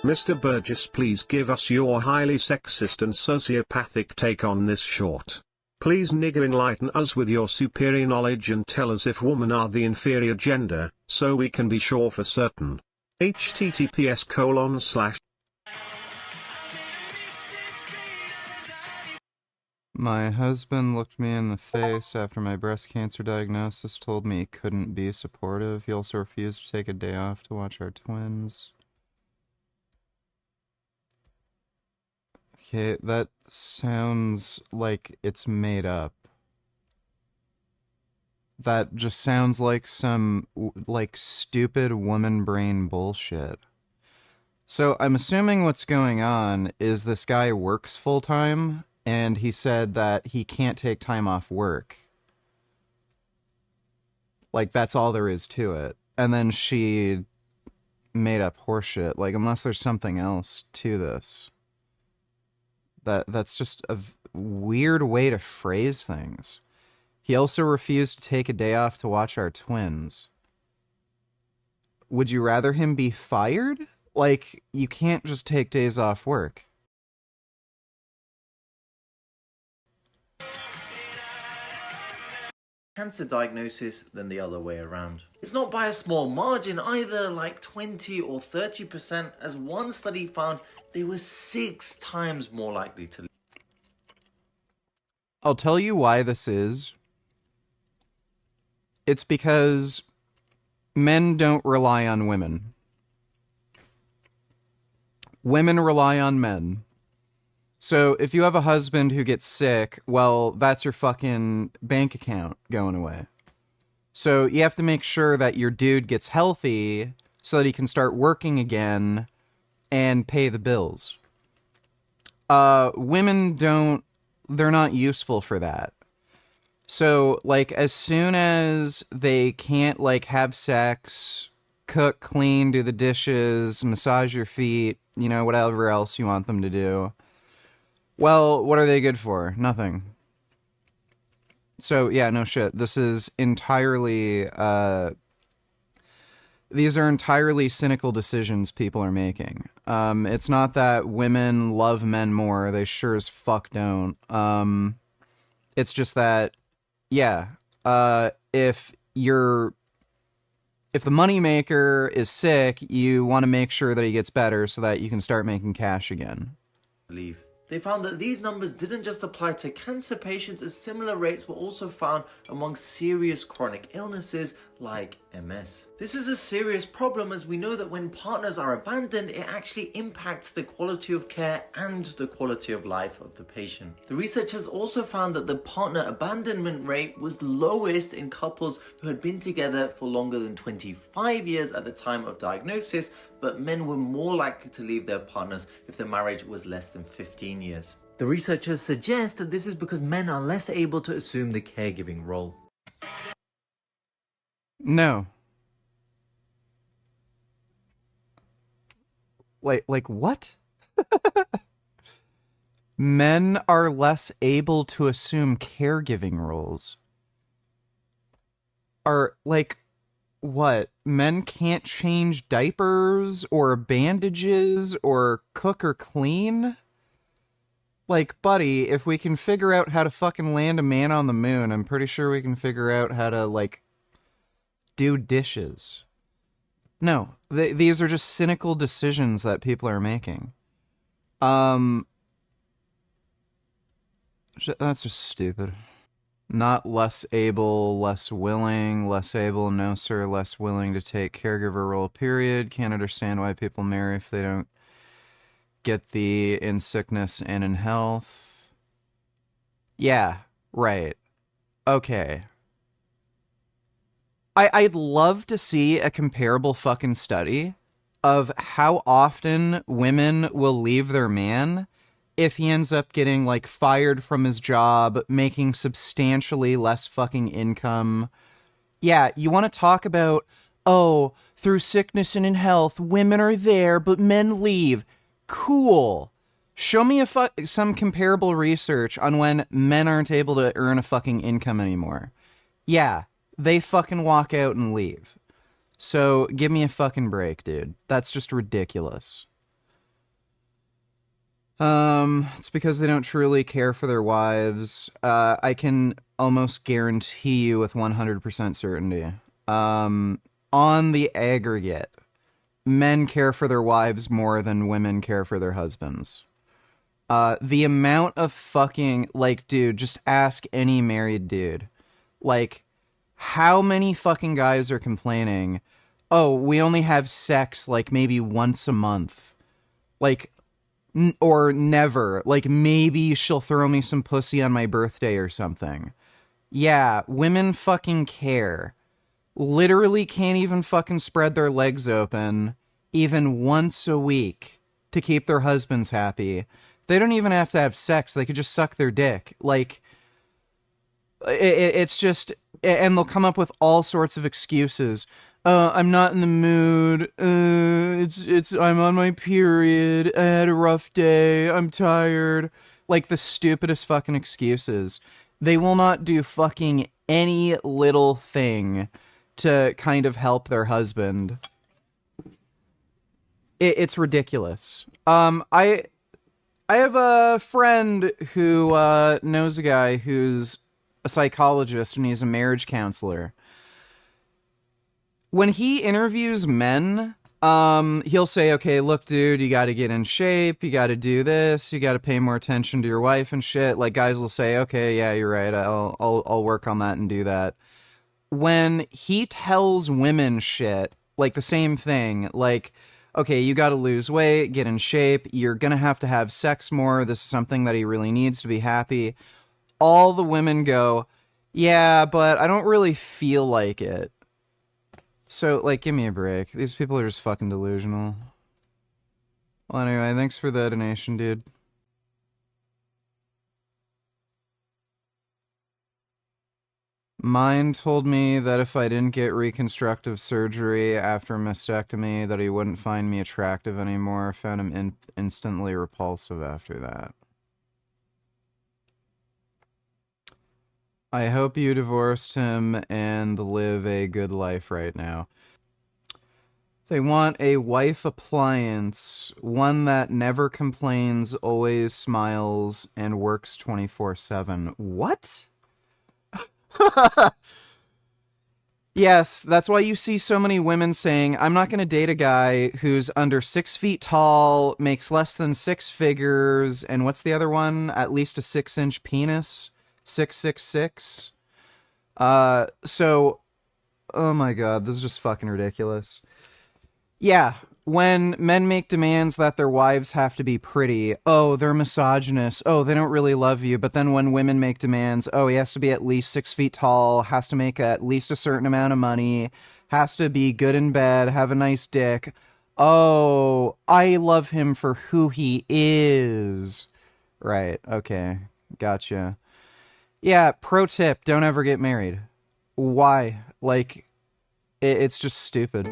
Mr. Burgess, please give us your highly sexist and sociopathic take on this short. Please nigger enlighten us with your superior knowledge and tell us if women are the inferior gender, so we can be sure for certain. https:// My husband looked me in the face after my breast cancer diagnosis, told me he couldn't be supportive. He also refused to take a day off to watch our twins. Okay, that sounds like it's made up. That just sounds like some, stupid woman brain bullshit. So I'm assuming what's going on is this guy works full-time, and he said that he can't take time off work. Like, that's all there is to it. And then she made up horseshit. Like, unless there's something else to this. That's just a weird way to phrase things. He also refused to take a day off to watch our twins. Would you rather him be fired? Like, you can't just take days off work. Cancer diagnosis than the other way around. It's not by a small margin either, like 20 or 30%, as one study found they were 6 times more likely to live. I'll tell you why this is. It's because men don't rely on women. Women rely on men. So if you have a husband who gets sick, well, that's your fucking bank account going away. So you have to make sure that your dude gets healthy so that he can start working again and pay the bills. Women don't, they're not useful for that. So, like, as soon as they can't, like, have sex, cook, clean, do the dishes, massage your feet, you know, whatever else you want them to do, well, what are they good for? Nothing. So, yeah, no shit. This is entirely, these are entirely cynical decisions people are making. It's not that women love men more. They sure as fuck don't. It's just that, yeah, if the moneymaker is sick, you want to make sure that he gets better so that you can start making cash again. Leave. They found that these numbers didn't just apply to cancer patients, as similar rates were also found among serious chronic illnesses like MS. This is a serious problem, as we know that when partners are abandoned, it actually impacts the quality of care and the quality of life of the patient. The researchers also found that the partner abandonment rate was lowest in couples who had been together for longer than 25 years at the time of diagnosis, but men were more likely to leave their partners if the marriage was less than 15 years. The researchers suggest that this is because men are less able to assume the caregiving role. No. Like what? Men are less able to assume caregiving roles. Are, like, what? Men can't change diapers or bandages or cook or clean? Like, buddy, if we can figure out how to fucking land a man on the moon, I'm pretty sure we can figure out how to, like, do dishes. No, these are just cynical decisions that people are making. That's just stupid. Not less able, less willing, less able, no sir, less willing to take caregiver role, period. Can't understand why people marry if they don't get the in sickness and in health. Yeah, right. Okay. I'd love to see a comparable fucking study of how often women will leave their man if he ends up getting, like, fired from his job, making substantially less fucking income. Yeah, you want to talk about, oh, through sickness and in health, women are there, but men leave. Cool. Show me some comparable research on when men aren't able to earn a fucking income anymore. Yeah, they fucking walk out and leave. So, give me a fucking break, dude. That's just ridiculous. It's because they don't truly care for their wives. I can almost guarantee you with 100% certainty. On the aggregate, men care for their wives more than women care for their husbands. The amount of fucking, like, dude, just ask any married dude. Like, how many fucking guys are complaining, oh, we only have sex, like, maybe once a month? Like, or never. Like, maybe she'll throw me some pussy on my birthday or something. Yeah, women fucking care. Literally can't even fucking spread their legs open even once a week to keep their husbands happy. They don't even have to have sex. They could just suck their dick. Like, it's just, and they'll come up with all sorts of excuses. I'm not in the mood. I'm on my period. I had a rough day. I'm tired. Like the stupidest fucking excuses. They will not do fucking any little thing to kind of help their husband. It's ridiculous. I have a friend who knows a guy who's a psychologist and he's a marriage counselor. When he interviews men, he'll say, okay, look, dude, you got to get in shape. You got to do this. You got to pay more attention to your wife and shit. Like, guys will say, okay, yeah, you're right. I'll work on that and do that. When he tells women shit, like the same thing, like, okay, you got to lose weight, get in shape. You're going to have sex more. This is something that he really needs to be happy. All the women go, yeah, but I don't really feel like it. So, like, give me a break. These people are just fucking delusional. Well, anyway, thanks for the donation, dude. Mine told me that if I didn't get reconstructive surgery after mastectomy, that he wouldn't find me attractive anymore. Found him instantly repulsive after that. I hope you divorced him and live a good life right now. They want a wife appliance, one that never complains, always smiles, and works 24/7. What? Yes, that's why you see so many women saying, I'm not going to date a guy who's under 6 feet tall, makes less than 6 figures, and what's the other one? At least a 6-inch penis? 666. So, oh my god, this is just fucking ridiculous. Yeah, when men make demands that their wives have to be pretty, oh, they're misogynist, oh, they don't really love you. But then when women make demands, oh, he has to be at least 6 feet tall, has to make at least a certain amount of money, has to be good in bed, have a nice dick. Oh, I love him for who he is. Right, okay, gotcha. Yeah, pro tip, don't ever get married. Why? Like, it's just stupid.